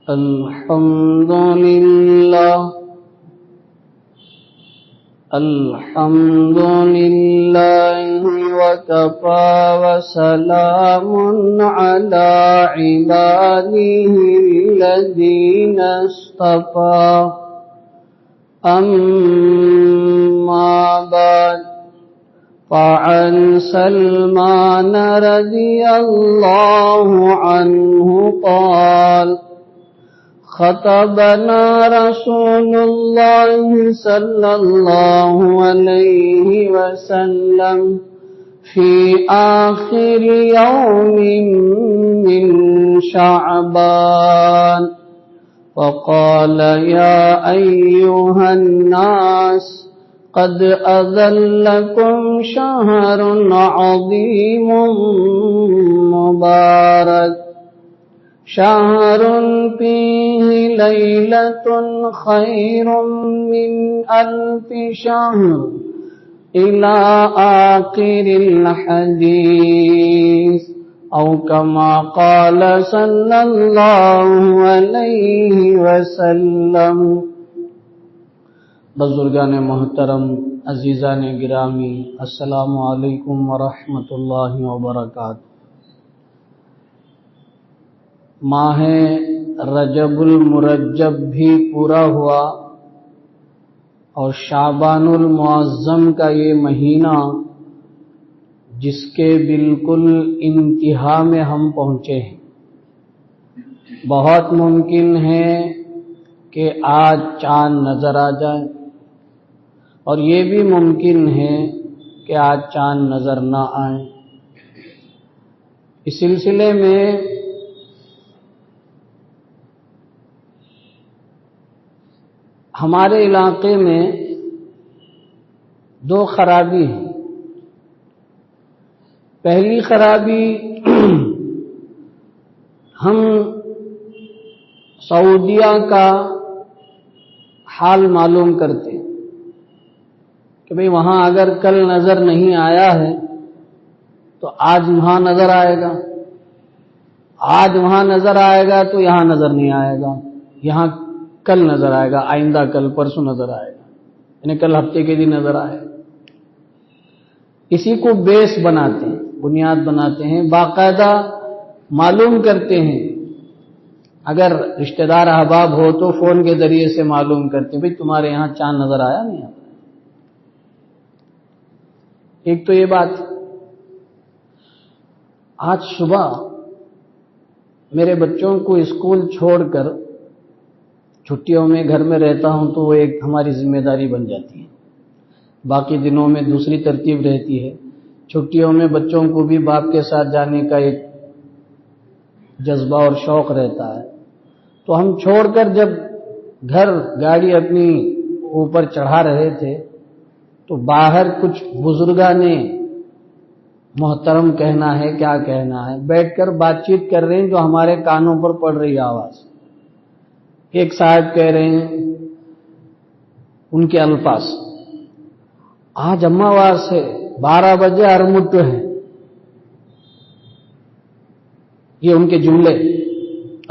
الحمد لله الحمد لله وكفى وسلام على عباده الذين اصطفى أما بعد فعن سلمان رضي الله عنه قال خطبنا رسول الله صلى الله عليه وسلم في آخر يوم من شعبان وقال يا أيها الناس قد أذلكم شهر عظيم مبارك شهر فيه ليلة خير من 1000 شهر إلى آخر الحديث أو كما قال صلى الله عليه وسلم۔ بزرگان محترم، عزیزان گرامی، السلام علیکم ورحمۃ اللہ وبرکاتہ۔ ماہ رجب المرجب بھی پورا ہوا اور شعبان المعظم کا یہ مہینہ جس کے بالکل انتہا میں ہم پہنچے ہیں، بہت ممکن ہے کہ آج چاند نظر آ جائے اور یہ بھی ممکن ہے کہ آج چاند نظر نہ آئے۔ اس سلسلے میں ہمارے علاقے میں دو خرابی ہیں۔ پہلی خرابی ہم سعودیہ کا حال معلوم کرتے ہیں کہ بھئی وہاں اگر کل نظر نہیں آیا ہے تو آج وہاں نظر آئے گا، آج وہاں نظر آئے گا تو یہاں نظر نہیں آئے گا، یہاں کل نظر آئے گا، آئندہ کل پرسوں نظر آئے گا، یعنی کل ہفتے کے دن نظر آئے گا۔ اسی کو بیس بناتے ہیں، بنیاد بناتے ہیں، باقاعدہ معلوم کرتے ہیں۔ اگر رشتہ دار احباب ہو تو فون کے ذریعے سے معلوم کرتے ہیں، بھئی تمہارے یہاں چاند نظر آیا نہیں آیا۔ ایک تو یہ بات۔ آج صبح میرے بچوں کو اسکول چھوڑ کر چھٹیوں میں گھر میں رہتا ہوں تو وہ ایک ہماری ذمہ داری بن جاتی ہے، باقی دنوں میں دوسری ترتیب رہتی ہے۔ چھٹیوں میں بچوں کو بھی باپ کے ساتھ جانے کا ایک جذبہ اور شوق رہتا ہے، تو ہم چھوڑ کر جب گھر گاڑی اپنی اوپر چڑھا رہے تھے تو باہر کچھ بزرگان نے محترم کہنا ہے، کیا کہنا ہے، بیٹھ کر بات چیت کر رہے ہیں جو ہمارے کانوں پر پڑ رہی آواز۔ ایک صاحب کہہ رہے ہیں، ان کے الفاظ، آج اماواس ہے، 12 بجے ارمٹ ہے۔ یہ ان کے جملے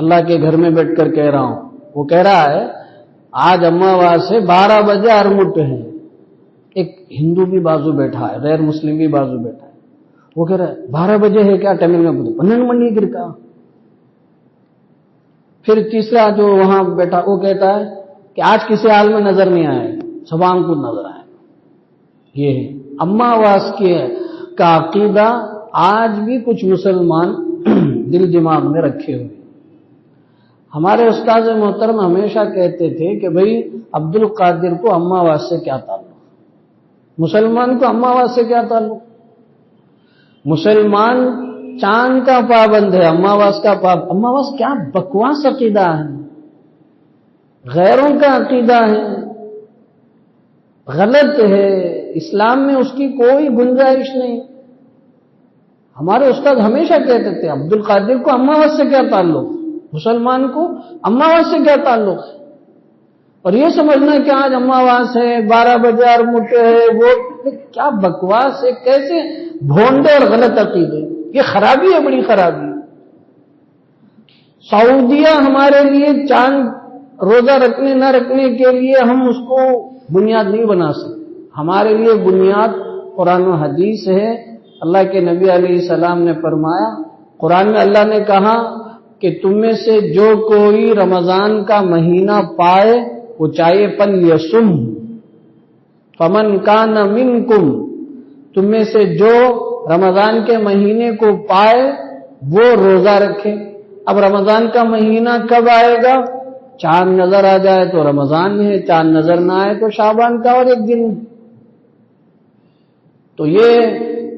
اللہ کے گھر میں بیٹھ کر کہہ رہا ہوں۔ وہ کہہ رہا ہے آج اماواس ہے، 12 بجے ارمٹ ہے۔ ایک ہندو بھی بازو بیٹھا ہے، غیر مسلم بھی بازو بیٹھا ہے، وہ کہہ رہا ہے 12 بجے ہے کیا؟ تمل میں بولے 12 منی گر کا۔ پھر تیسرا جو وہاں بیٹھا وہ کہتا ہے کہ آج کسی حال میں نظر نہیں آئے گا، صبح کو نظر آئے گا۔ یہ ہے اماواس کا عقیدہ آج بھی کچھ مسلمان دل دماغ میں رکھے ہوئے۔ ہمارے استاد محترم ہمیشہ کہتے تھے کہ بھئی عبد القادر کو اماواس سے کیا تعلق، مسلمان کو اماواس سے کیا تعلق؟ مسلمان چاند کا پابند ہے، اماواس کا پابند۔ اماواس کیا بکواس عقیدہ ہے، غیروں کا عقیدہ ہے، غلط ہے، اسلام میں اس کی کوئی گنجائش نہیں۔ ہمارے استاد ہمیشہ کہتے تھے عبد القادر کو اماواس سے کیا تعلق، مسلمان کو اماواس سے کیا تعلق ہے؟ اور یہ سمجھنا کہ آج اماواس ہے، 12 بجے اور مٹے ہے، وہ کیا بکواس ہے، کیسے بھونڈے اور غلط عقیدے، یہ خرابی ہے، بڑی خرابی۔ سعودیہ ہمارے لیے چاند روزہ رکھنے نہ رکھنے کے لیے ہم اس کو بنیاد نہیں بنا سکتے. ہمارے لیے بنیاد قرآن و حدیث ہے. اللہ کے نبی علیہ السلام نے فرمایا، قرآن میں اللہ نے کہا کہ تم میں سے جو کوئی رمضان کا مہینہ پائے وہ چاہیے فلیصم فمن کان منکم، تم میں سے جو رمضان کے مہینے کو پائے وہ روزہ رکھے. اب رمضان کا مہینہ کب آئے گا؟ چاند نظر آ جائے تو رمضان ہے، چاند نظر نہ آئے تو شعبان کا اور ایک دن. تو یہ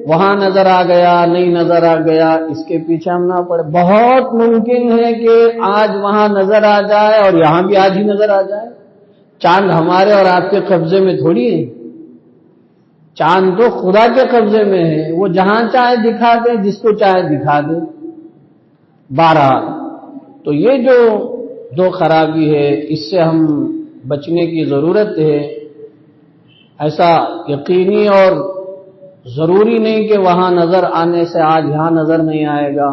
وہاں نظر آ گیا نہیں نظر آ گیا اس کے پیچھے ہم نہ پڑے. بہت ممکن ہے کہ آج وہاں نظر آ جائے اور یہاں بھی آج ہی نظر آ جائے. چاند ہمارے اور آپ کے قبضے میں تھوڑی ہے، چاند تو خدا کے قبضے میں ہے، وہ جہاں چاہے دکھا دے، جس کو چاہے دکھا دے. بہرحال تو یہ جو دو خرابی ہے اس سے ہم بچنے کی ضرورت ہے. ایسا یقینی اور ضروری نہیں کہ وہاں نظر آنے سے آج یہاں نظر نہیں آئے گا.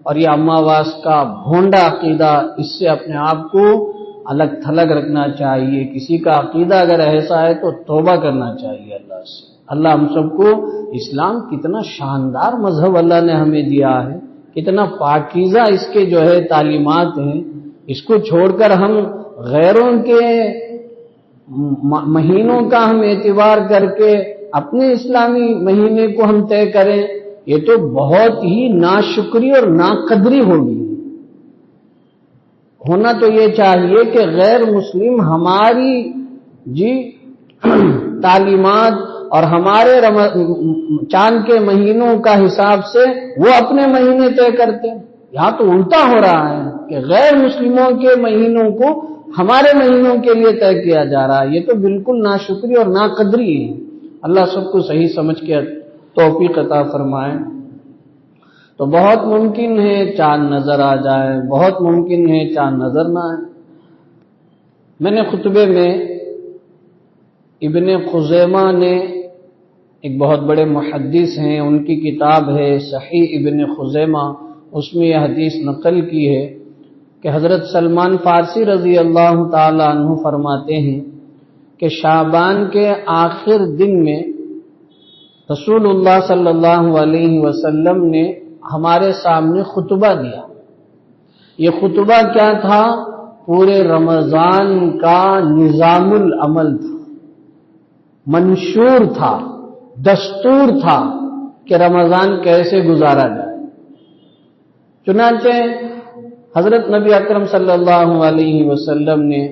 اور یہ اماواس کا بھونڈا عقیدہ، اس سے اپنے آپ کو الگ تھلگ رکھنا چاہیے. کسی کا عقیدہ اگر ایسا ہے تو توبہ کرنا چاہیے اللہ سے. اللہ ہم سب کو، اسلام کتنا شاندار مذہب اللہ نے ہمیں دیا ہے، کتنا پاکیزہ اس کے جو ہے تعلیمات ہیں. اس کو چھوڑ کر ہم غیروں کے مہینوں کا ہم اعتبار کر کے اپنے اسلامی مہینے کو ہم طے کریں، یہ تو بہت ہی ناشکری اور ناقدری ہوگی. ہونا تو یہ چاہیے کہ غیر مسلم ہماری تعلیمات اور ہمارے چاند کے مہینوں کا حساب سے وہ اپنے مہینے طے کرتے ہیں. یہاں تو الٹا ہو رہا ہے کہ غیر مسلموں کے مہینوں کو ہمارے مہینوں کے لیے طے کیا جا رہا ہے. یہ تو بالکل ناشکری اور ناقدری ہے. اللہ سب کو صحیح سمجھ کے توفیق عطا فرمائے. تو بہت ممکن ہے چاند نظر آ جائے، بہت ممکن ہے چاند نظر نہ آئے. میں نے خطبے میں ابن خزیمہ نے، ایک بہت بڑے محدث ہیں، ان کی کتاب ہے صحیح ابن خزیمہ، اس میں یہ حدیث نقل کی ہے کہ حضرت سلمان فارسی رضی اللہ تعالی عنہ فرماتے ہیں کہ شعبان کے آخر دن میں رسول اللہ صلی اللہ علیہ وسلم نے ہمارے سامنے خطبہ دیا. یہ خطبہ کیا تھا؟ پورے رمضان کا نظام العمل تھا، منشور تھا، دستور تھا کہ رمضان کیسے گزارا جائے. چنانچہ حضرت نبی اکرم صلی اللہ علیہ وسلم نے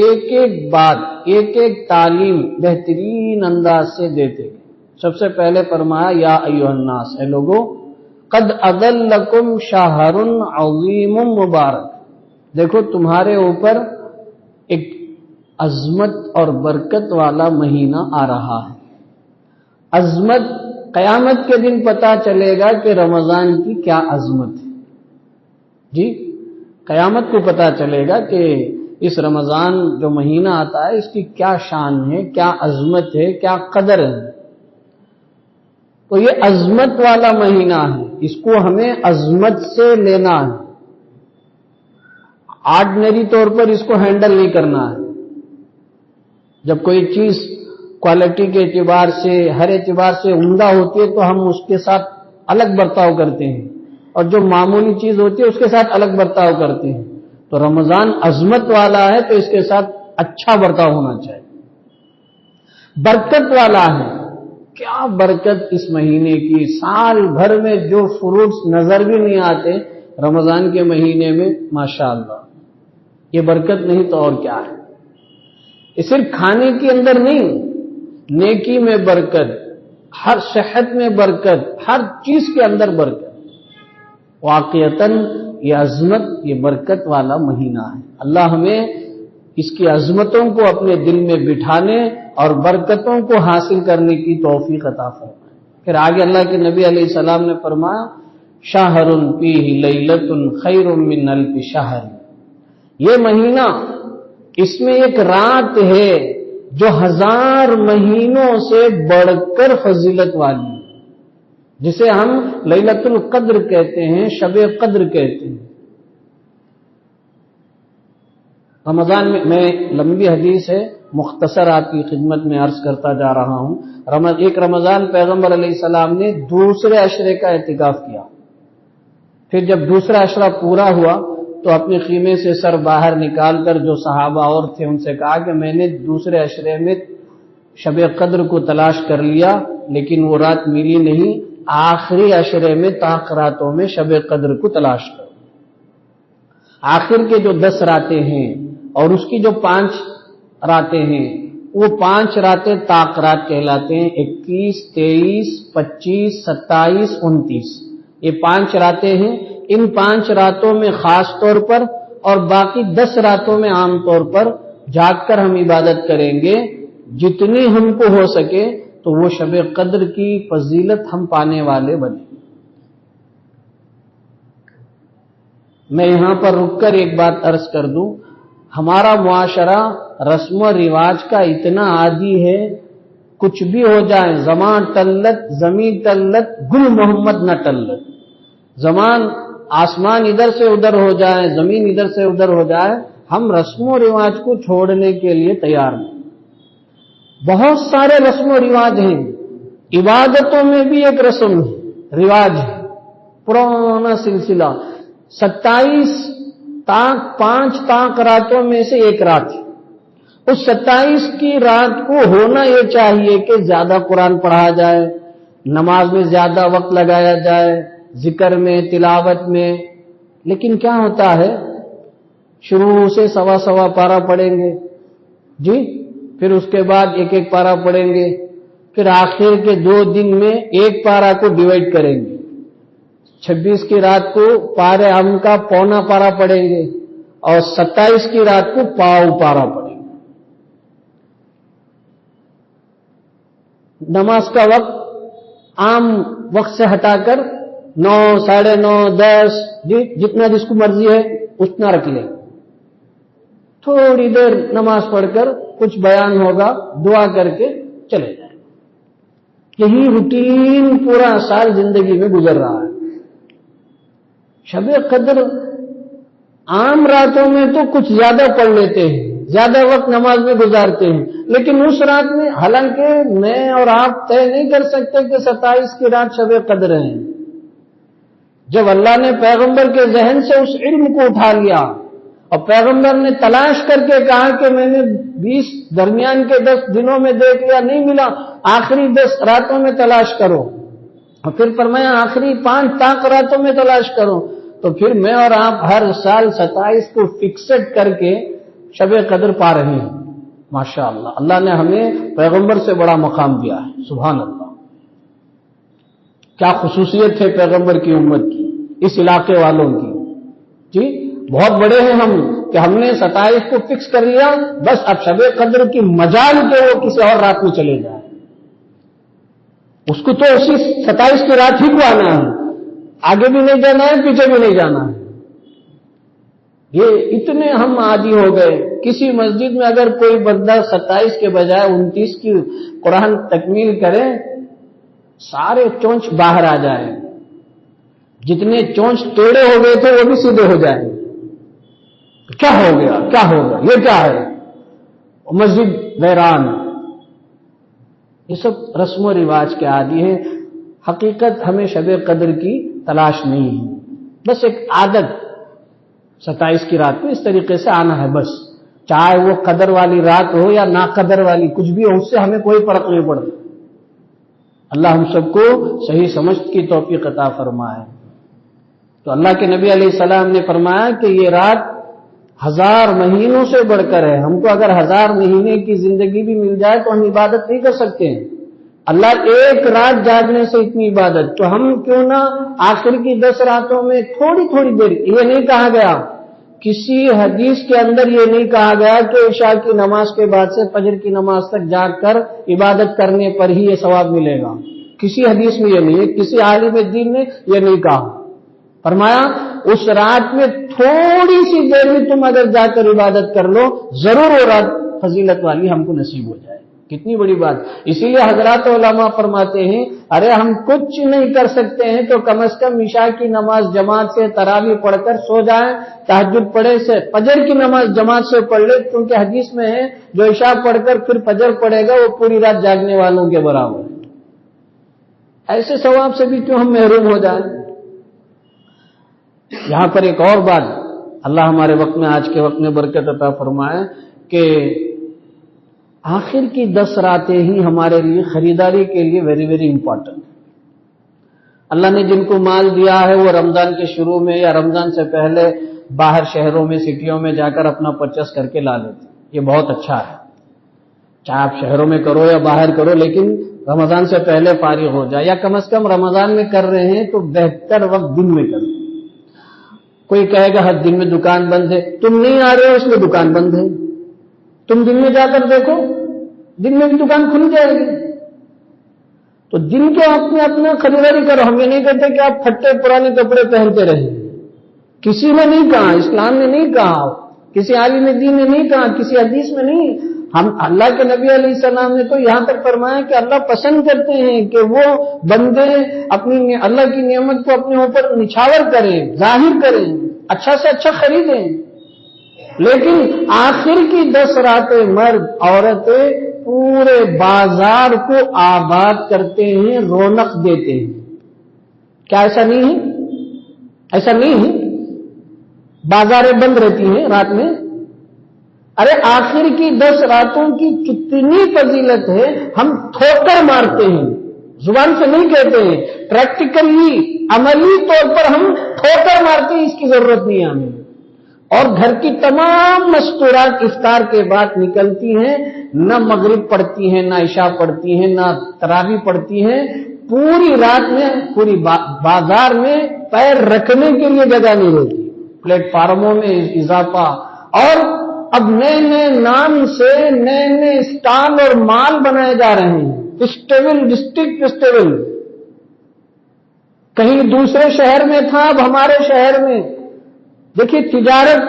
ایک ایک بات، ایک ایک تعلیم بہترین انداز سے دیتے گئے. سب سے پہلے فرمایا یا ایھا الناس، اے لوگو، قد اضلکم شہر عظیم مبارک، دیکھو تمہارے اوپر ایک عظمت اور برکت والا مہینہ آ رہا ہے. عظمت قیامت کے دن پتا چلے گا کہ رمضان کی کیا عظمت ہے. قیامت کو پتا چلے گا کہ اس رمضان جو مہینہ آتا ہے اس کی کیا شان ہے، کیا عظمت ہے، کیا قدر ہے. تو یہ عظمت والا مہینہ ہے، اس کو ہمیں عظمت سے لینا ہے. آرڈنری طور پر اس کو ہینڈل نہیں کرنا ہے. جب کوئی چیز کوالٹی کے اعتبار سے، ہر اعتبار سے عمدہ ہوتی ہے تو ہم اس کے ساتھ الگ برتاؤ کرتے ہیں، اور جو معمولی چیز ہوتی ہے اس کے ساتھ الگ برتاؤ کرتے ہیں. تو رمضان عظمت والا ہے تو اس کے ساتھ اچھا برتاؤ ہونا چاہیے. برکت والا ہے، کیا برکت اس مہینے کی، سال بھر میں جو فروٹس نظر بھی نہیں آتے رمضان کے مہینے میں ماشاءاللہ. یہ برکت نہیں تو اور کیا ہے. یہ صرف کھانے کے اندر نہیں، نیکی میں برکت، ہر صحت میں برکت، ہر چیز کے اندر برکت. واقعتاً یہ عظمت، یہ برکت والا مہینہ ہے. اللہ ہمیں اس کی عظمتوں کو اپنے دل میں بٹھانے اور برکتوں کو حاصل کرنے کی توفیق عطا فرمائے. پھر آگے اللہ کے نبی علیہ السلام نے فرمایا شہر فیہ لیلۃ خیر من الف شہر، یہ مہینہ، اس میں ایک رات ہے جو 1000 مہینوں سے بڑھ کر فضیلت والی ہے، جسے ہم لیلۃ القدر کہتے ہیں، شب قدر کہتے ہیں. رمضان میں لمبی حدیث ہے، مختصر آپ کی خدمت میں عرض کرتا جا رہا ہوں۔ ایک رمضان پیغمبر علیہ السلام نے دوسرے عشرے کا اعتکاف کیا، پھر جب دوسرا عشرہ پورا ہوا تو اپنے خیمے سے سر باہر نکال کر جو صحابہ اور تھے ان سے کہا کہ میں نے دوسرے عشرے میں شب قدر کو تلاش کر لیا لیکن وہ رات ملی نہیں، آخری عشرے میں طاق راتوں میں شب قدر کو تلاش کرو۔ آخر کے جو 10 راتیں ہیں اور اس کی جو 5 راتیں ہیں وہ 5 راتیں طاق رات کہلاتے ہیں، 21، 23، 25، 27، 29، یہ 5 راتیں ہیں۔ ان 5 راتوں میں خاص طور پر اور باقی 10 راتوں میں عام طور پر جاگ کر ہم عبادت کریں گے، جتنی ہم کو ہو سکے تو وہ شب قدر کی فضیلت ہم پانے والے بنیں۔ میں یہاں پر رک کر ایک بات عرض کر دوں، ہمارا معاشرہ رسم و رواج کا اتنا عادی ہے، کچھ بھی ہو جائے، زمان ٹلت زمین ٹلت گل محمد نہ ٹلت، زمان آسمان ادھر سے ادھر ہو جائے، زمین ادھر سے ادھر ہو جائے، ہم رسم و رواج کو چھوڑنے کے لیے تیار نہیں۔ بہت سارے رسم و رواج ہیں، عبادتوں میں بھی ایک رسم رواج ہے، پرانا سلسلہ، 27 طاق 5 طاق راتوں میں سے ایک رات ہے، اس 27 کی رات کو ہونا یہ چاہیے کہ زیادہ قرآن پڑھا جائے، نماز میں زیادہ وقت لگایا جائے، ذکر میں، تلاوت میں، لیکن کیا ہوتا ہے، شروع سے سوا پارہ پڑھیں گے جی، پھر اس کے بعد ایک پارہ پڑھیں گے، پھر آخر کے 2 دن میں ایک پارہ کو ڈیوائڈ کریں گے، 26 کی رات کو پارے ہم کا پونا پارہ پڑھیں گے اور 27 کی رات کو پاؤ پارہ پڑھیں گے۔ نماز کا وقت عام وقت سے ہٹا کر 9، 9:30، 10 جتنا جس کو مرضی ہے اتنا رکھ لیں، تھوڑی دیر نماز پڑھ کر کچھ بیان ہوگا، دعا کر کے چلے جائیں۔ یہی روٹین پورا سال زندگی میں گزر رہا ہے۔ شب قدر عام راتوں میں تو کچھ زیادہ پڑھ لیتے ہیں، زیادہ وقت نماز میں گزارتے ہیں، لیکن اس رات میں حالانکہ میں اور آپ طے نہیں کر سکتے کہ 27 کی رات شب قدر ہے۔ جب اللہ نے پیغمبر کے ذہن سے اس علم کو اٹھا لیا اور پیغمبر نے تلاش کر کے کہا کہ میں نے 20 درمیان کے 10 دنوں میں دیکھ لیا نہیں ملا، آخری 10 راتوں میں تلاش کرو، اور پھر فرمایا آخری 5 طاق راتوں میں تلاش کرو، تو پھر میں اور آپ ہر سال 27 کو فکسڈ کر کے شب قدر پا رہے ہیں۔ ماشاءاللہ، اللہ نے ہمیں پیغمبر سے بڑا مقام دیا ہے، سبحان اللہ۔ کیا خصوصیت ہے پیغمبر کی امت کی، اس علاقے والوں کی، جی بہت بڑے ہیں ہم کہ ہم نے 27 کو فکس کر لیا، بس اب شب قدر کی مجال کے وہ کسی اور رات میں چلے جائیں، اس کو تو اسی 27 کی رات ہی کو آنا ہے، آگے بھی نہیں جانا ہے، پیچھے بھی نہیں جانا ہے۔ یہ اتنے ہم عادی ہو گئے، کسی مسجد میں اگر کوئی بندہ 27 کے بجائے 29 کی قرآن تکمیل کرے، سارے چونچ باہر آ جائیں، جتنے چونچ ٹیڑے ہو گئے تھے وہ بھی سیدھے ہو جائیں۔ کیا ہو گیا، کیا ہوگا، یہ کیا ہے، مسجد ویران۔ یہ سب رسم و رواج کے عادی ہیں، حقیقت ہمیں شب قدر کی تلاش نہیں ہے، بس ایک عادت 27 کی رات میں اس طریقے سے آنا ہے، بس چاہے وہ قدر والی رات ہو یا نا قدر والی، کچھ بھی ہو، اس سے ہمیں کوئی فرق نہیں پڑتا۔ اللہ ہم سب کو صحیح سمجھ کی توفیق عطا فرمائے۔ تو اللہ کے نبی علیہ السلام نے فرمایا کہ یہ رات 1000 مہینوں سے بڑھ کر ہے، ہم کو اگر 1000 مہینے کی زندگی بھی مل جائے تو ہم عبادت نہیں کر سکتے ہیں۔ اللہ ایک رات جاگنے سے اتنی عبادت، تو ہم کیوں نہ آخر کی 10 راتوں میں تھوڑی تھوڑی دیر، یہ نہیں کہا گیا، کسی حدیث کے اندر یہ نہیں کہا گیا کہ عشاء کی نماز کے بعد سے فجر کی نماز تک جاگ کر عبادت کرنے پر ہی یہ ثواب ملے گا، کسی حدیث میں یہ نہیں ہے، کسی عالم دین نے یہ نہیں کہا۔ فرمایا اس رات میں تھوڑی سی دیر بھی تم اگر جا کر عبادت کر لو، ضرور وہ رات فضیلت والی ہم کو نصیب ہو جائے۔ کتنی بڑی بات. اسی لیے حضرات علماء فرماتے ہیں ارے ہم کچھ نہیں کر سکتے ہیں تو کم از کم عشاء کی نماز جماعت سے تراویح پڑھ کر سو جائیں, تہجد پڑھے سے فجر کی نماز جماعت سے پڑھ لے, کیونکہ حدیث میں ہے جو عشاء پڑھ کر پھر فجر پڑھے گا وہ پوری رات جاگنے والوں کے برابر ہے. ایسے ثواب سے بھی کیوں ہم محروم ہو جائیں. یہاں پر ایک اور بات, اللہ ہمارے وقت میں, آج کے وقت میں برکت عطا فرمائے کہ آخر کی 10 راتیں ہی ہمارے لیے خریداری کے لیے ویری ویری امپورٹنٹ. اللہ نے جن کو مال دیا ہے وہ رمضان کے شروع میں یا رمضان سے پہلے باہر شہروں میں سٹیوں میں جا کر اپنا پرچیز کر کے لا لیتے. یہ بہت اچھا ہے, چاہے آپ شہروں میں کرو یا باہر کرو, لیکن رمضان سے پہلے فارغ ہو جائے, یا کم از کم رمضان میں کر رہے ہیں تو بہتر وقت دن میں کرو. کوئی کہے گا ہر دن میں دکان بند ہے, تم نہیں آ رہے ہو اس لیے دکان بند ہے. تم دن میں جا کر دیکھو, دن میں بھی دکان کھل جائے گی. تو دن کے وقت میں اپنا خریداری کرو. ہم یہ نہیں کہتے کہ آپ پھٹے پرانے کپڑے پہنتے رہیں, کسی نے نہیں کہا, اسلام نے نہیں کہا, کسی عالم دین نے نہیں کہا, کسی حدیث میں نہیں. ہم اللہ کے نبی علیہ السلام نے تو یہاں تک فرمایا کہ اللہ پسند کرتے ہیں کہ وہ بندے اپنی اللہ کی نعمت کو اپنے اوپر نچھاور کریں, ظاہر کریں, اچھا سے اچھا خریدیں. لیکن آخر کی 10 راتیں مرد عورتیں پورے بازار کو آباد کرتے ہیں, رونق دیتے ہیں. کیا ایسا نہیں ہے؟ ایسا نہیں ہے. بازاریں بند رہتی ہیں رات میں. ارے آخر کی 10 راتوں کی کتنی فضیلت ہے. ہم ٹھوکر مارتے ہیں, زبان سے نہیں کہتے ہیں, پریکٹیکلی عملی طور پر ہم ٹھوکر مارتے ہیں. اس کی ضرورت نہیں ہے ہمیں. اور گھر کی تمام مستورات افطار کے بعد نکلتی ہیں, نہ مغرب پڑھتی ہیں, نہ عشاء پڑھتی ہیں, نہ تراویح پڑھتی ہیں. پوری رات میں پوری بازار میں پیر رکھنے کے لیے جگہ نہیں رہتی. پلیٹ فارموں میں اضافہ, اور اب نئے نئے نام سے نئے نئے اسٹال اور مال بنائے جا رہے ہیں. فیسٹیول, ڈسٹرکٹ فیسٹیول کہیں دوسرے شہر میں تھا, اب ہمارے شہر میں. دیکھیے تجارت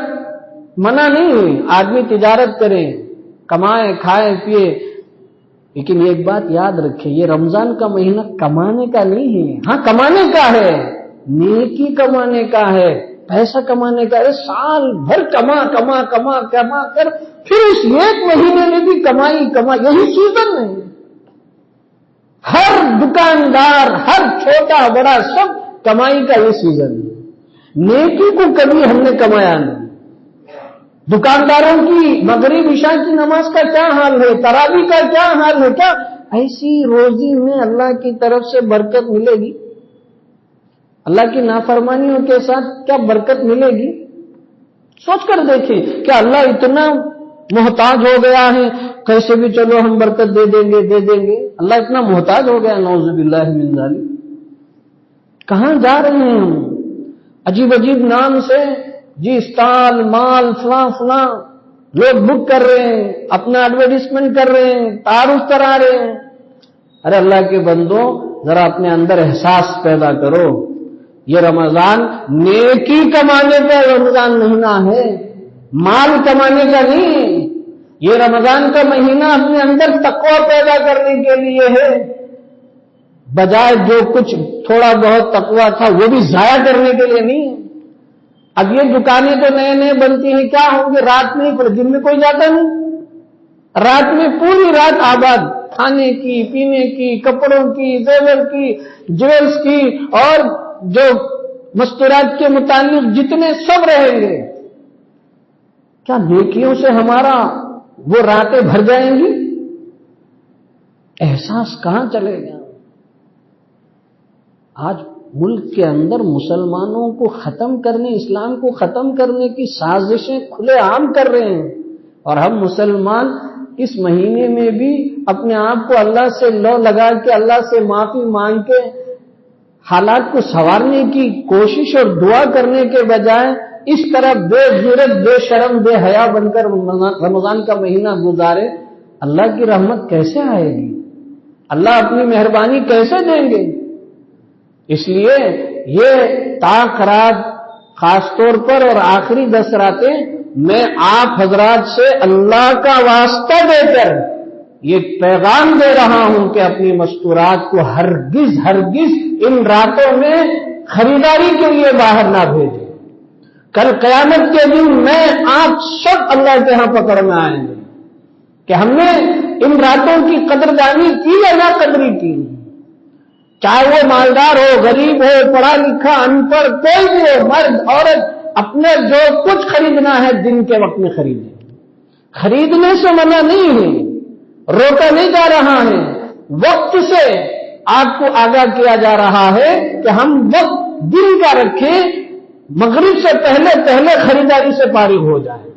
منع نہیں ہوئی, آدمی تجارت کرے, کمائے, کھائے, پیے, لیکن ایک بات یاد رکھیں, یہ رمضان کا مہینہ کمانے کا نہیں ہے. ہاں کمانے کا ہے, نیکی کمانے کا ہے, پیسہ کمانے کا ہے. سال بھر کما کما کما کما کر پھر اس ایک مہینے میں بھی کمائی کما, یہی سیزن ہے. ہر دکاندار, ہر چھوٹا بڑا سب کمائی کا یہ سیزن ہے. نیکی کو کبھی ہم نے کمایا نہیں. دکانداروں کی مغرب عشاء کی نماز کا کیا حال ہے, تراویح کا کیا حال ہے. کیا ایسی روزی میں اللہ کی طرف سے برکت ملے گی؟ اللہ کی نافرمانیوں کے ساتھ کیا برکت ملے گی؟ سوچ کر دیکھیں. کیا اللہ اتنا محتاج ہو گیا ہے کیسے بھی چلو ہم برکت دے دیں گے, دے دیں گے؟ اللہ اتنا محتاج ہو گیا؟ نعوذ باللہ من ذالک. کہاں جا رہے ہیں ہم؟ عجیب عجیب نام سے جی اسٹال, مال, فلاں فلاں لوگ بک کر رہے ہیں, اپنا ایڈورٹائزمنٹ کر رہے ہیں, تعارف کرا رہے ہیں. ارے اللہ کے بندو ذرا اپنے اندر احساس پیدا کرو, یہ رمضان نیکی کمانے کا رمضان مہینہ ہے, مال کمانے کا نہیں. یہ رمضان کا مہینہ اپنے اندر تقویٰ پیدا کرنے کے لیے ہے, بجائے جو کچھ تھوڑا بہت تقویٰ تھا وہ بھی ضائع کرنے کے لیے نہیں. اب یہ دکانیں تو نئے نئے بنتی ہیں, کیا ہوں گے رات میں, پر دن میں کوئی جاتا نہیں. رات میں پوری رات آباد, کھانے کی, پینے کی, کپڑوں کی, زیور کی, جویلز کی, اور جو مستورات کے متعلق جتنے سب رہیں گے. کیا نیکیوں سے ہمارا وہ راتیں بھر جائیں گی؟ احساس کہاں چلے گا؟ آج ملک کے اندر مسلمانوں کو ختم کرنے, اسلام کو ختم کرنے کی سازشیں کھلے عام کر رہے ہیں, اور ہم مسلمان اس مہینے میں بھی اپنے آپ کو اللہ سے لو لگا کے, اللہ سے معافی مانگ کے حالات کو سنوارنے کی کوشش اور دعا کرنے کے بجائے اس طرح بے جرت, بے شرم, بے حیا بن کر رمضان کا مہینہ گزارے, اللہ کی رحمت کیسے آئے گی؟ اللہ اپنی مہربانی کیسے دیں گے؟ اس لیے یہ طاق رات خاص طور پر اور آخری 10 راتیں میں آپ حضرات سے اللہ کا واسطہ دے کر یہ پیغام دے رہا ہوں کہ اپنی مستورات کو ہرگز ان راتوں میں خریداری کے لیے باہر نہ بھیجیں. کل قیامت کے دن میں آپ سب اللہ کے ہاں پکڑ میں آئیں گے کہ ہم نے ان راتوں کی قدردانی کی یا نہ قدری کی. چاہے وہ مالدار ہو، غریب ہو، پڑھا لکھا، ان پڑھ، کوئی بھی ہو، مرد عورت، اپنے جو کچھ خریدنا ہے دن کے وقت میں خریدیں. خریدنے سے منع نہیں ہے، روکا نہیں جا رہا ہے، وقت سے آپ کو آگاہ کیا جا رہا ہے کہ ہم وقت دن کا رکھیں، مغرب سے پہلے خریداری سے فارغ ہو جائیں.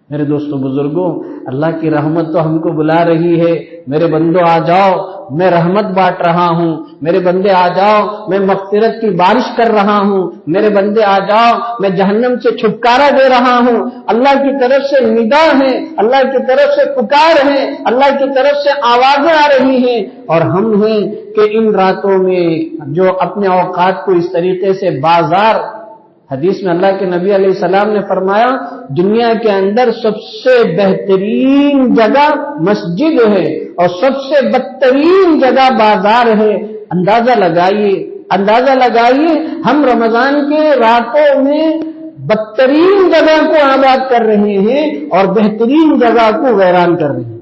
میرے دوستوں بزرگوں، اللہ کی رحمت تو ہم کو بلا رہی ہے. میرے بندو آ جاؤ، میں رحمت بانٹ رہا ہوں. میرے بندے آ جاؤ، میں مغفرت کی بارش کر رہا ہوں. میرے بندے آ جاؤ، میں جہنم سے چھٹکارا دے رہا ہوں. اللہ کی طرف سے ندا ہے، اللہ کی طرف سے پکار ہے، اللہ کی طرف سے آوازیں آ رہی ہیں. اور ہم ہیں کہ ان راتوں میں جو اپنے اوقات کو اس طریقے سے بازار، حدیث میں اللہ کے نبی علیہ السلام نے فرمایا دنیا کے اندر سب سے بہترین جگہ مسجد ہے اور سب سے بدترین جگہ بازار ہے. اندازہ لگائیے ہم رمضان کے راتوں میں بدترین جگہ کو آباد کر رہے ہیں اور بہترین جگہ کو ویران کر رہے ہیں.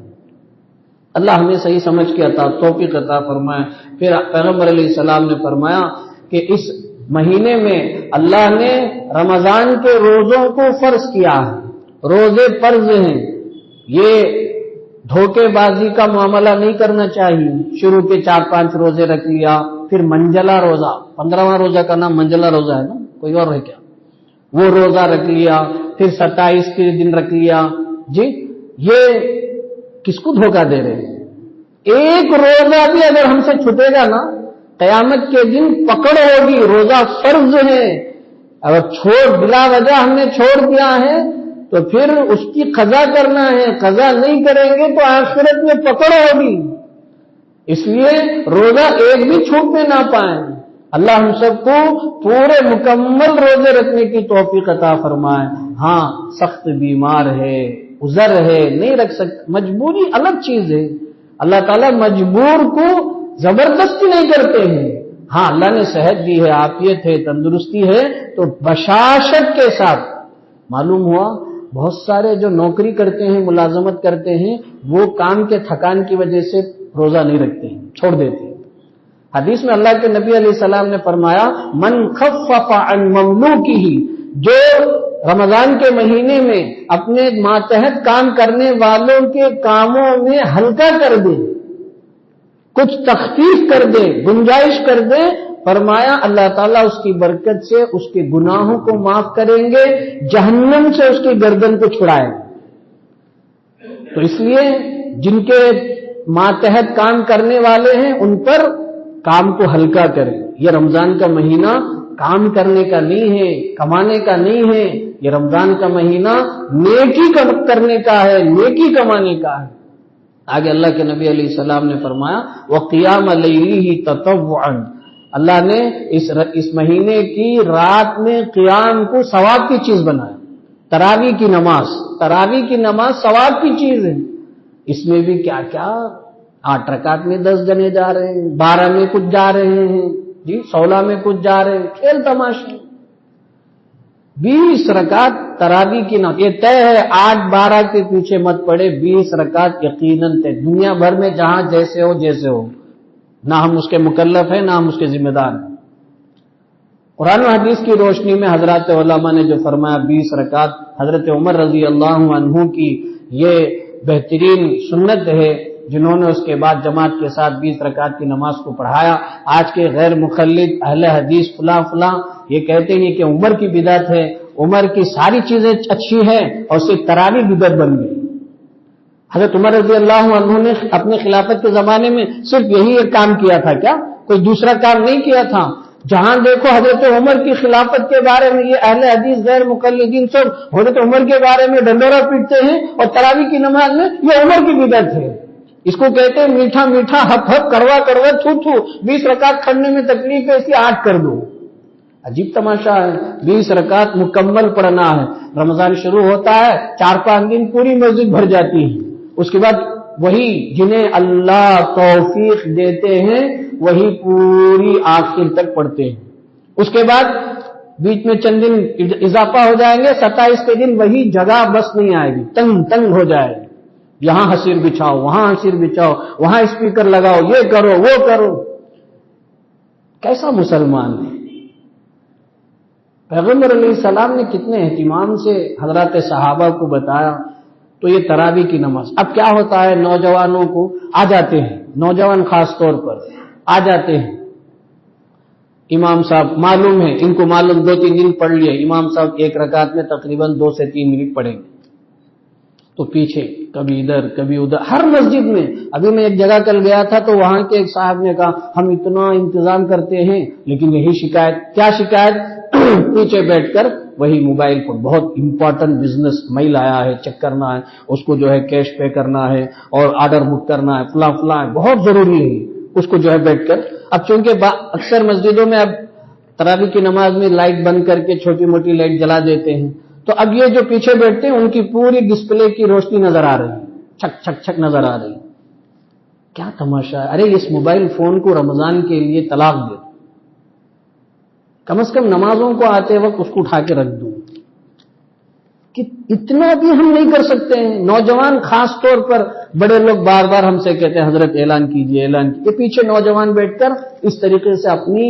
اللہ ہمیں صحیح سمجھ کے توفیق عطا فرمائے. پھر پیغمبر علیہ السلام نے فرمایا کہ اس مہینے میں اللہ نے رمضان کے روزوں کو فرض کیا ہے. روزے فرض ہیں. یہ دھوکے بازی کا معاملہ نہیں کرنا چاہیے. شروع کے 4-5 روزے رکھ لیا، پھر منجلا روزہ، 15واں روزہ کا نام منجلا روزہ ہے نا، کوئی اور ہے کیا؟ وہ روزہ رکھ لیا، پھر 27 کے دن رکھ لیا. جی یہ کس کو دھوکہ دے رہے ہیں؟ ایک روزہ بھی اگر ہم سے چھوٹے گا نا، قیامت کے دن پکڑ ہوگی. روزہ فرض ہے، اگر بلا وجہ ہم نے چھوڑ دیا ہے تو پھر اس کی قضا کرنا ہے. قضا نہیں کریں گے تو آخرت میں پکڑ ہوگی. اس لیے روزہ ایک بھی چھوٹنے نہ پائیں. اللہ ہم سب کو پورے مکمل روزے رکھنے کی توفیق عطا فرمائے. ہاں سخت بیمار ہے، عذر ہے، نہیں رکھ سکتے، مجبوری الگ چیز ہے. اللہ تعالیٰ مجبور کو زبردستی نہیں کرتے ہیں. ہاں اللہ نے صحت دی ہے، عافیت ہے، تندرستی ہے تو بشاشت کے ساتھ. معلوم ہوا بہت سارے جو نوکری کرتے ہیں، ملازمت کرتے ہیں، وہ کام کے تھکان کی وجہ سے روزہ نہیں رکھتے ہیں، چھوڑ دیتے ہیں. حدیث میں اللہ کے نبی علیہ السلام نے فرمایا من خفف عن مملوکہ، جو رمضان کے مہینے میں اپنے ماتحت کام کرنے والوں کے کاموں میں ہلکا کر دے، کچھ تخفیف کر دے، گنجائش کر دے، فرمایا اللہ تعالیٰ اس کی برکت سے اس کے گناہوں کو معاف کریں گے، جہنم سے اس کی گردن کو چھڑائیں گے. تو اس لیے جن کے ماتحت کام کرنے والے ہیں ان پر کام کو ہلکا کریں. یہ رمضان کا مہینہ کام کرنے کا نہیں ہے، کمانے کا نہیں ہے. یہ رمضان کا مہینہ نیکی کرنے کا ہے، نیکی کمانے کا ہے. آگے اللہ کے نبی علیہ السلام نے فرمایا وَقِيَامَ لَيْلِهِ تَطَوُّعًا، اللہ نے اس مہینے کی رات میں قیام کو ثواب کی چیز بنایا. تراویح کی نماز ثواب کی چیز ہے. اس میں بھی کیا 8 رکعت میں 10 جنے جا رہے ہیں، 12 میں کچھ جا رہے ہیں، جی 16 میں کچھ جا رہے ہیں، کھیل تماشے. 20 رکعت تراویح کی نماز، یہ طے ہے 8-12 کے پیچھے مت پڑے. 20 رکعت یقیناً طے، دنیا بھر میں جہاں جیسے ہو نہ ہم اس کے مکلف ہیں نہ ہم اس کے ذمہ دار ہیں. قرآن و حدیث کی روشنی میں حضرات علماء نے جو فرمایا 20 رکعت، حضرت عمر رضی اللہ عنہ کی یہ بہترین سنت ہے جنہوں نے اس کے بعد جماعت کے ساتھ 20 رکعت کی نماز کو پڑھایا. آج کے غیر مخلد اہل حدیث فلاں یہ کہتے ہیں کہ عمر کی بدعت ہے، عمر کی ساری چیزیں اچھی ہیں اور صرف تراویح بدعت بن گئی. حضرت عمر رضی اللہ عنہ نے اپنے خلافت کے زمانے میں صرف یہی ایک کام کیا تھا کیا؟ کوئی دوسرا کام نہیں کیا تھا. جہاں دیکھو حضرت عمر کی خلافت کے بارے میں یہ اہل حدیث غیر مقلدین سب حضرت عمر کے بارے میں ڈنڈورا پیٹتے ہیں اور تراویح کی نماز میں یہ عمر کی بدعت ہے. اس کو کہتے ہیں میٹھا ہپ کڑوا تھو 20 رکعت کھڑنے میں تکلیف ہے، اس کی 8 کر دو. عجیب تماشا ہے. 20 رکعت مکمل پڑھنا ہے. رمضان شروع ہوتا ہے 4-5 دن پوری مسجد بھر جاتی ہے، اس کے بعد وہی جنہیں اللہ توفیق دیتے ہیں وہی پوری آخر تک پڑھتے ہیں. اس کے بعد بیچ میں چند دن اضافہ ہو جائیں گے، 27 کے دن وہی جگہ بس نہیں آئے گی، تنگ تنگ ہو جائے گی. یہاں حسیر بچھاؤ، وہاں حسیر بچھاؤ، وہاں اسپیکر لگاؤ، یہ کرو وہ کرو. کیسا مسلمان ہے؟ پیغمبر علیہ السلام نے کتنے اہتمام سے حضرات صحابہ کو بتایا. تو یہ تراویح کی نماز. اب کیا ہوتا ہے، نوجوانوں کو آ جاتے ہیں، نوجوان خاص طور پر آ جاتے ہیں، امام صاحب معلوم ہے، ان کو معلوم 2-3 دن پڑھ لیے، امام صاحب ایک رکعت میں تقریباً 2 سے 3 منٹ پڑھیں گے. تو پیچھے کبھی ادھر کبھی ادھر، ہر مسجد میں. ابھی میں ایک جگہ کل گیا تھا تو وہاں کے ایک صاحب نے کہا ہم اتنا انتظام کرتے ہیں لیکن یہی شکایت. کیا شکایت؟ پیچھے بیٹھ کر وہی موبائل پر بہت امپورٹنٹ بزنس میل آیا ہے، چیک کرنا ہے، اس کو جو ہے کیش پے کرنا ہے اور آرڈر بک کرنا ہے، فلاں فلاں بہت ضروری ہے، اس کو جو ہے بیٹھ کر. اب چونکہ اکثر مسجدوں میں اب تراویح کی نماز میں لائٹ بند کر کے چھوٹی موٹی لائٹ جلا دیتے ہیں، تو اب یہ جو پیچھے بیٹھتے ہیں ان کی پوری ڈسپلے کی روشنی نظر آ رہی ہے، چھک چھک چھک نظر آ رہی ہے. کیا تماشا ہے! ارے اس موبائل فون کو رمضان کے لیے طلاق دے دو، کم از کم نمازوں کو آتے وقت اس کو اٹھا کے رکھ دوں. کہ اتنا بھی ہم نہیں کر سکتے ہیں. نوجوان خاص طور پر، بڑے لوگ بار بار ہم سے کہتے ہیں حضرت اعلان کیجئے اعلان کیجئے. پیچھے نوجوان بیٹھ کر اس طریقے سے اپنی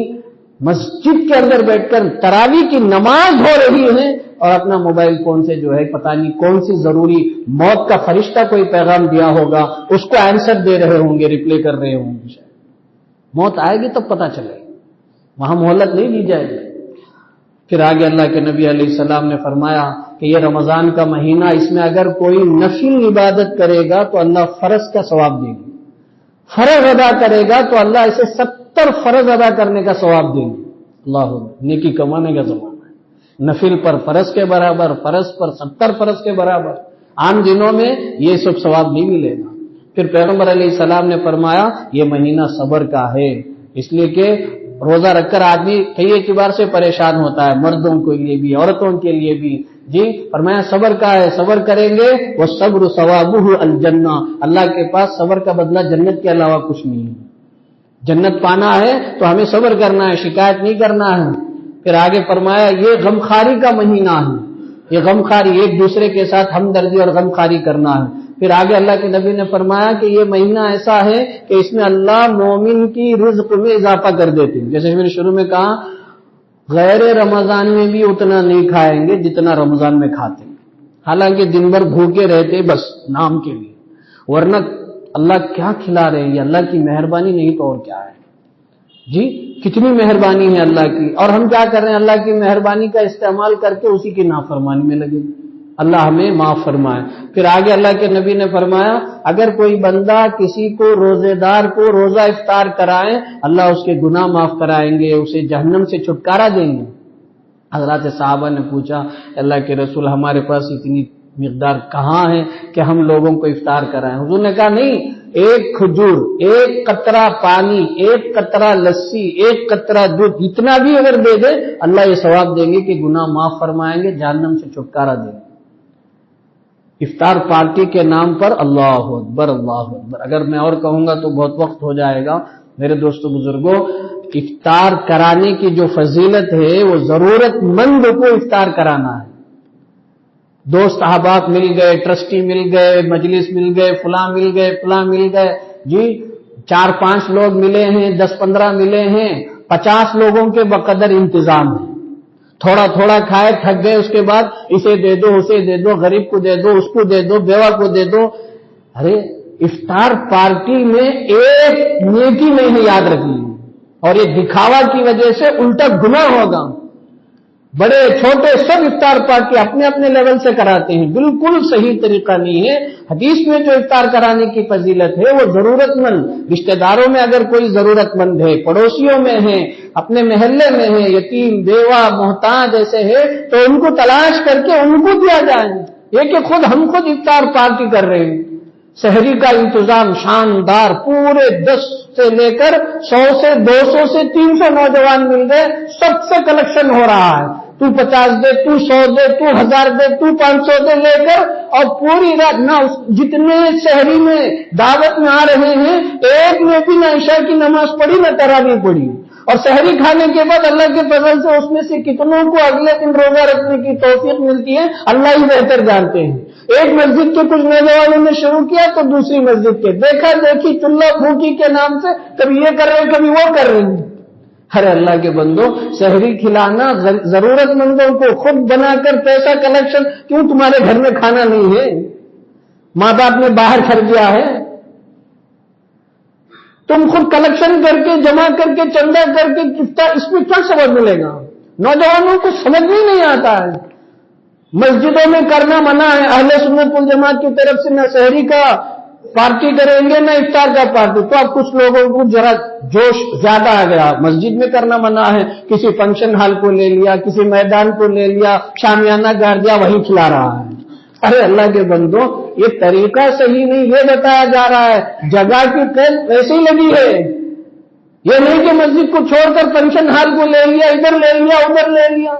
مسجد کے اندر بیٹھ کر تراویح کی نماز ہو رہی ہے اور اپنا موبائل فون سے جو ہے پتہ نہیں کون سی ضروری موت کا فرشتہ کوئی پیغام دیا ہوگا اس کو آنسر دے رہے ہوں گے، ریپلے کر رہے ہوں گے. موت آئے گی تب پتہ چلے گا، وہاں مہلت نہیں دی جائے گی. پھر آگے اللہ کے نبی علیہ السلام نے فرمایا کہ یہ رمضان کا مہینہ، اس میں اگر کوئی نفل عبادت کرے گا تو اللہ فرض کا ثواب دے گا، فرض ادا کرے گا تو اللہ اسے 70 فرض ادا کرنے کا ثواب دیں گے. اللہ نیکی کمانے کا زمانہ ہے. نفل پر فرض کے برابر، فرض پر 70 فرض کے برابر. عام دنوں میں یہ سب ثواب نہیں ملے گا. پھر پیغمبر علیہ السلام نے فرمایا یہ مہینہ صبر کا ہے، اس لیے کہ روزہ رکھ کر آدمی کئی اعتبار سے پریشان ہوتا ہے، مردوں کے لیے بھی عورتوں کے لیے بھی. جی فرمایا صبر کا ہے، صبر کریں گے وہ صبر ثوابہ الجنہ، اللہ کے پاس صبر کا بدلہ جنت کے علاوہ کچھ نہیں ہے. جنت پانا ہے تو ہمیں صبر کرنا ہے، شکایت نہیں کرنا ہے. پھر آگے فرمایا یہ غمخواری کا مہینہ ہے، یہ غمخواری، ایک دوسرے کے ساتھ ہمدردی اور غمخواری کرنا ہے. پھر آگے اللہ کے نبی نے فرمایا کہ یہ مہینہ ایسا ہے کہ اس میں اللہ مومن کی رزق میں اضافہ کر دیتے ہیں. جیسے میں نے شروع میں کہا غیر رمضان میں بھی اتنا نہیں کھائیں گے جتنا رمضان میں کھاتے ہیں، حالانکہ دن بھر بھوکے رہتے بس نام کے لیے، ورنہ اللہ کیا کھلا رہے ہیں، یہ اللہ کی مہربانی نہیں تو اور کیا ہے. جی کتنی مہربانی ہے اللہ کی، اور ہم کیا کر رہے ہیں، اللہ کی مہربانی کا استعمال کر کے اسی کی نافرمانی میں لگے. اللہ ہمیں معاف فرمائے. پھر آگے اللہ کے نبی نے فرمایا اگر کوئی بندہ کسی کو روزے دار کو روزہ افطار کرائے اللہ اس کے گناہ معاف کرائیں گے، اسے جہنم سے چھٹکارا دیں گے. حضرات صحابہ نے پوچھا اللہ کے رسول ہمارے پاس اتنی مقدار کہاں ہے کہ ہم لوگوں کو افطار کرائیں؟ حضور نے کہا نہیں، ایک کھجور، ایک قطرہ پانی، ایک قطرہ لسی، ایک قطرہ دودھ، اتنا بھی اگر دے دے اللہ یہ ثواب دیں گے کہ گناہ معاف فرمائیں گے، جہنم سے چھٹکارا دیں گے. افطار پارٹی کے نام پر اللہ اکبر اللہ اکبر. اگر میں اور کہوں گا تو بہت وقت ہو جائے گا. میرے دوستو بزرگوں، افطار کرانے کی جو فضیلت ہے وہ ضرورت مند کو افطار کرانا ہے. دوست احباب مل گئے، ٹرسٹی مل گئے، مجلس مل گئے، فلاں مل گئے، فلاں مل گئے، جی 4-5 لوگ ملے ہیں، 10-15 ملے ہیں، 50 لوگوں کے بقدر انتظام ہے. تھوڑا تھوڑا کھائے تھک گئے، اس کے بعد اسے دے دو، اسے دے دو، غریب کو دے دو، اس کو دے دو، بیوہ کو دے دو. ارے افطار پارٹی میں ایک نیکی نہیں یاد رکھنی، اور یہ دکھاوا کی وجہ سے الٹا گناہ ہوگا. بڑے چھوٹے سب افطار پارٹی اپنے اپنے لیول سے کراتے ہیں، بالکل صحیح طریقہ نہیں ہے. حدیث میں جو افطار کرانے کی فضیلت ہے وہ ضرورت مند، رشتہ داروں میں اگر کوئی ضرورت مند ہے، پڑوسیوں میں ہے، اپنے محلے میں ہے، یتیم بیوہ محتاج ایسے ہے تو ان کو تلاش کر کے ان کو دیا جائے. یہ کہ ہم خود افطار پارٹی کر رہے ہیں. سحری کا انتظام شاندار، پورے 10 سے لے کر 100 سے 200 سے 300 نوجوان مل گئے، سب سے کلیکشن ہو رہا ہے. تو 50 دے، تو 100 دے، تو 1000 دے، تو 500 دے لے کر اور پوری رات نہ جتنے شہری میں دعوت میں آ رہے ہیں ایک نے بھی نہ عشاء کی نماز پڑھی نہ تراویح پڑھی، اور شہری کھانے کے بعد اللہ کے فضل سے اس میں سے کتنوں کو اگلے دن روزہ رکھنے کی توفیق ملتی ہے اللہ ہی بہتر جانتے ہیں۔ ایک مسجد کے کچھ نوجوانوں نے شروع کیا تو دوسری مسجد کے دیکھا دیکھی چلہ پھونکی کے نام سے کبھی یہ کر رہے ہیں کبھی وہ کر رہے ہیں۔ ارے اللہ کے بندو، شہری کھلانا ضرورت مندوں کو خود بنا کر پیسہ کلیکشن، کیوں تمہارے گھر میں کھانا نہیں ہے؟ ماں باپ نے باہر خرچیا ہے، تم خود کلیکشن کر کے جمع کر کے چندہ کر کے اس میں کیا سبب ملے گا؟ نوجوانوں کو سمجھ نہیں آتا ہے۔ مسجدوں میں کرنا منع ہے، اہل سنت والجماعت کی طرف سے نہ شہری کا پارٹی کریں گے نہ افطار کا پارٹی، تو اب کچھ لوگوں کو ذرا جوش زیادہ آ گیا، مسجد میں کرنا منع ہے، کسی فنکشن ہال کو لے لیا، کسی میدان کو لے لیا، شامیانہ گاڑ دیا، وہی کھلا رہا ہے۔ ارے اللہ کے بندو، یہ طریقہ صحیح نہیں، یہ بتایا جا رہا ہے جگہ کی قید ایسی لگی ہے، یہ نہیں کہ مسجد کو چھوڑ کر فنکشن ہال کو لے لیا، ادھر لے لیا ادھر لے لیا،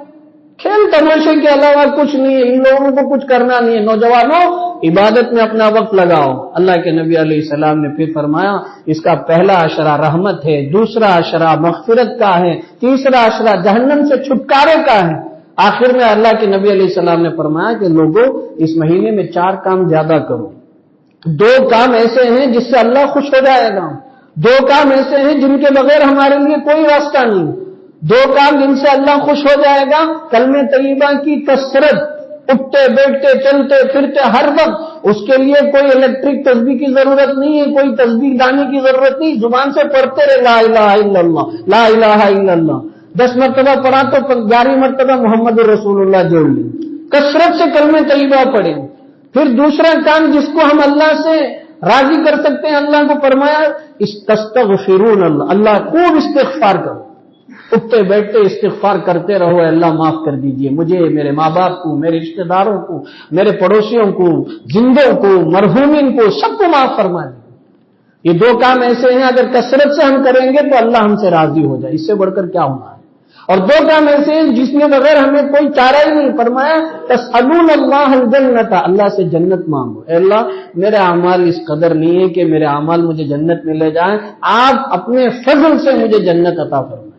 کھیل تماشے کے علاوہ کچھ نہیں ہے، ان لوگوں کو کچھ کرنا نہیں ہے۔ نوجوانوں، عبادت میں اپنا وقت لگاؤ۔ اللہ کے نبی علیہ السلام نے پھر فرمایا اس کا پہلا عشرہ رحمت ہے، دوسرا عشرہ مغفرت کا ہے، تیسرا عشرہ جہنم سے چھٹکارے کا ہے۔ آخر میں اللہ کے نبی علیہ السلام نے فرمایا کہ لوگوں اس مہینے میں 4 کام زیادہ کرو، 2 کام ایسے ہیں جس سے اللہ خوش ہو جائے گا، 2 کام ایسے ہیں جن کے بغیر ہمارے لیے کوئی راستہ نہیں، 2 کام جن سے اللہ خوش ہو جائے گا، کلمہ طیبہ کی کثرت، اٹھتے بیٹھتے چلتے پھرتے ہر وقت، اس کے لیے کوئی الیکٹرک تسبیح کی ضرورت نہیں ہے، کوئی تسبیح دانی کی ضرورت نہیں، زبان سے پڑھتے رہے لا الہ الا اللہ لا الہ الا اللہ، 10 مرتبہ پڑھا تو 11 مرتبہ محمد رسول اللہ جوڑ لیں، کثرت سے کلمہ طیبہ پڑھیں۔ پھر دوسرا کام جس کو ہم اللہ سے راضی کر سکتے ہیں، اللہ کو فرمایا استغفرون اللہ خوب استغفار کرو، اٹھتے بیٹھتے استغفار کرتے رہو، اللہ معاف کر دیجئے مجھے، میرے ماں باپ کو، میرے رشتہ داروں کو، میرے پڑوسیوں کو، زندوں کو، مرحومین کو، سب کو معاف فرما دیں۔ یہ 2 کام ایسے ہیں اگر کثرت سے ہم کریں گے تو اللہ ہم سے راضی ہو جائے، اس سے بڑھ کر کیا ہونا ہے۔ اور 2 کام ایسے ہیں جس میں بغیر ہمیں کوئی چارہ ہی نہیں، فرمایا تسألون اللہ الجنت، اللہ سے جنت مانگو، اے اللہ میرے اعمال اس قدر نہیں ہے کہ میرے اعمال مجھے جنت میں لے جائیں، آپ اپنے فضل سے مجھے جنت عطا فرمائیں،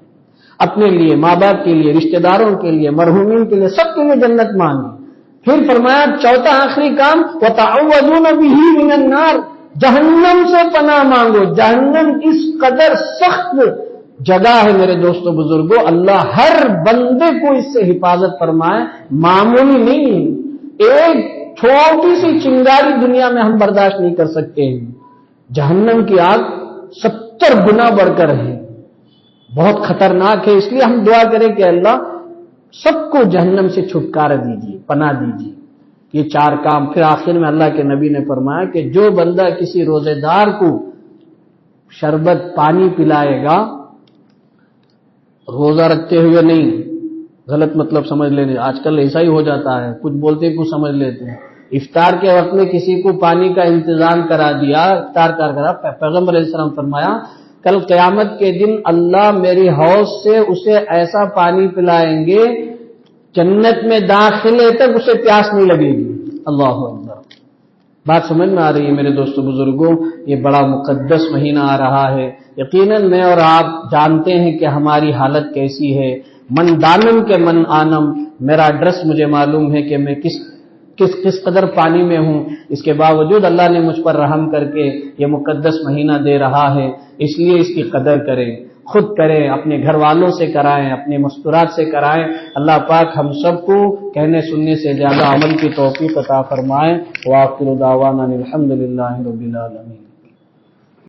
اپنے لیے، ماں باپ کے لیے، رشتہ داروں کے لیے، مرحومین کے لیے، سب کے لیے جنت مانگی۔ پھر فرمایا چوتھا آخری کام وَتَعَوَّذُونَ بِهِ مِنَ النَّارِ، جہنم سے پناہ مانگو، جہنم اس قدر سخت جگہ ہے میرے دوستو بزرگوں، اللہ ہر بندے کو اس سے حفاظت فرمائے، معمولی نہیں ہے، ایک چھوٹی سی چنگاری دنیا میں ہم برداشت نہیں کر سکتے ہیں، جہنم کی آگ 70 گنا بڑھ کر ہے، بہت خطرناک ہے، اس لیے ہم دعا کریں کہ اللہ سب کو جہنم سے چھٹکارا دیجیے، پناہ دیجیے۔ یہ 4 کام۔ پھر آخر میں اللہ کے نبی نے فرمایا کہ جو بندہ کسی روزے دار کو شربت پانی پلائے گا، روزہ رکھتے ہوئے نہیں، غلط مطلب سمجھ لینے، آج کل ایسا ہی ہو جاتا ہے، کچھ بولتے کچھ سمجھ لیتے ہیں، افطار کے وقت میں کسی کو پانی کا انتظام کرا دیا، افطار کرا، پیغمبر علیہ السلام فرمایا کل قیامت کے دن اللہ میری حوض سے اسے ایسا پانی پلائیں گے جنت میں داخلے تک اسے پیاس نہیں لگے گی۔ اللہ اکبر۔ بات سمجھ میں آ رہی ہے میرے دوستو بزرگوں، یہ بڑا مقدس مہینہ آ رہا ہے، یقیناً میں اور آپ جانتے ہیں کہ ہماری حالت کیسی ہے، من دانم کے من آنم، میرا ایڈریس مجھے معلوم ہے کہ میں کس قدر پانی میں ہوں، اس کے باوجود اللہ نے مجھ پر رحم کر کے یہ مقدس مہینہ دے رہا ہے، اس لیے اس کی قدر کریں، خود کریں، اپنے گھر والوں سے کرائیں، اپنے مستورات سے کرائیں۔ اللہ پاک ہم سب کو کہنے سننے سے زیادہ عمل کی توفیق عطا فرمائیں۔ وآخر دعوانا الحمدللہ رب العالمین۔